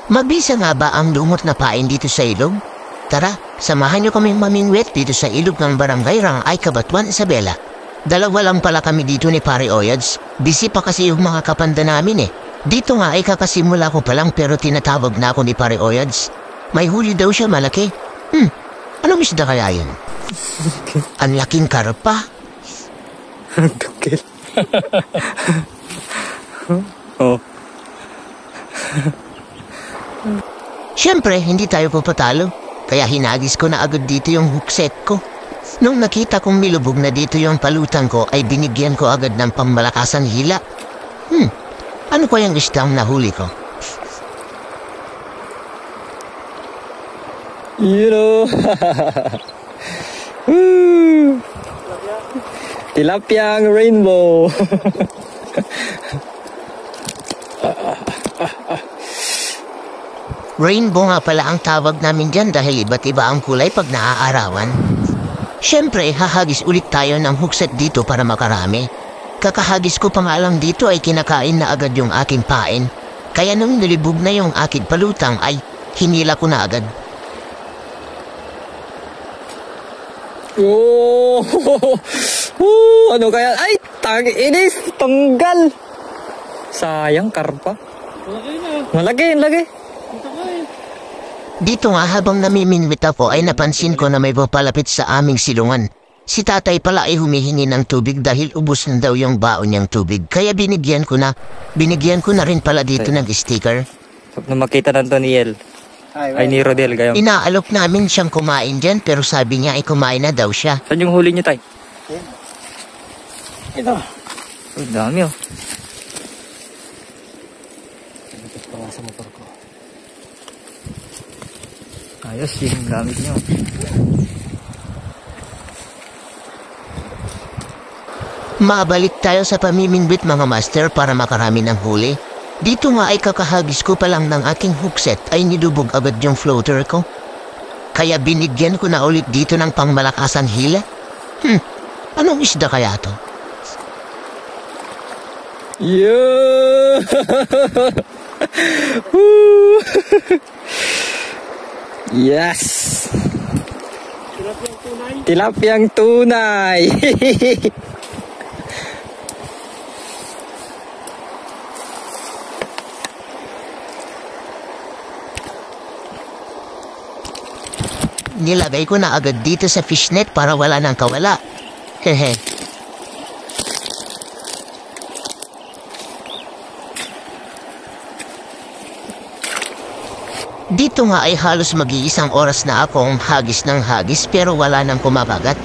Mabisa nga ba ang lumot na pain dito sa ilog? Tara, samahan niyo kami mamingwit dito sa ilog ng Barangay Rangay, Cabanatuan, Isabela. Dalawa lang pala kami dito ni Pare Oyads. Busy pa kasi yung mga kapanda namin eh. Dito nga ay kakasimula ko pa lang pero tinatawag na ako ni Pare Oyads. May huli daw siya malaki. Anong isda kaya yun? Ang laking karpa. Tukil. Oh. Siyempre, hindi tayo papatalo. Kaya hinagis ko na agad dito yung hookset ko. Nung nakita kong milubog na dito yung palutan ko, ay binigyan ko agad ng pammalakasang hila. Ano kayang isdang nahuli ko? You know. Woo! Tilapiyang rainbow. Rainbow nga pala ang tawag namin dyan dahil iba't iba ang kulay pag naaarawan. Siyempre, hahagis ulit tayo ng hookset dito para makarami. Kakahagis ko pa nga lang dito ay kinakain na agad yung aking pain. Kaya nung nilibog na yung aking palutang ay hinila ko na agad. Oh! Ano kaya? Ay, inis! Tanggal! Sayang, karpa. Malaki, lagi. Dito nga habang namiminwit ako ay napansin ko na may papalapit sa aming silungan. Si tatay pala ay humihingi ng tubig dahil ubos na daw yung baon niyang tubig. Kaya binigyan ko na rin pala dito ng sticker. Na makita ng Toniel. Ay ni Rodel kayo. Inaalok namin siyang kumain dyan pero sabi niya ay kumain na daw siya. Saan yung huli niyo, tay? Ito. Uy, dami oh. Ito pa nga sa motor ko. Ayos yung gamit niyo. Mabalik tayo sa pamimingwit mga master para makarami ng huli. Dito nga ay kakahagis ko pa lang ng aking hookset ay nilubog agad yung floater ko. Kaya binigyan ko na ulit dito ng pangmalakasan hila. Anong isda kaya to? Yeah! Yes! Tilapiyang tunay! Nilagay ko na agad dito sa fishnet para wala nang kawala. Hehe. Dito nga ay halos mag-iisang oras na akong hagis ng hagis pero wala nang kumakagat.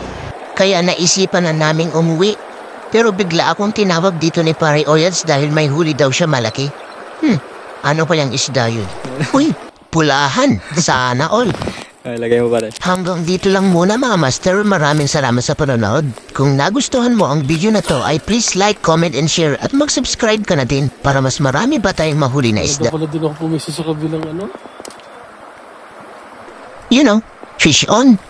Kaya naisipan na naming umuwi. Pero bigla akong tinawag dito ni Pare Oyads dahil may huli daw siya malaki. Ano pa yung isda yun? Uy, pulahan. Sana all. Ay, lagay mo pa rin. Hanggang dito lang muna mga master. Maraming salamat sa panonood. Kung nagustuhan mo ang video na to ay please like, comment, and share at mag-subscribe ka na din para mas marami pa tayong mahuli na isda. Pala din ako pumisa sa kabilang ano? You know, fish on!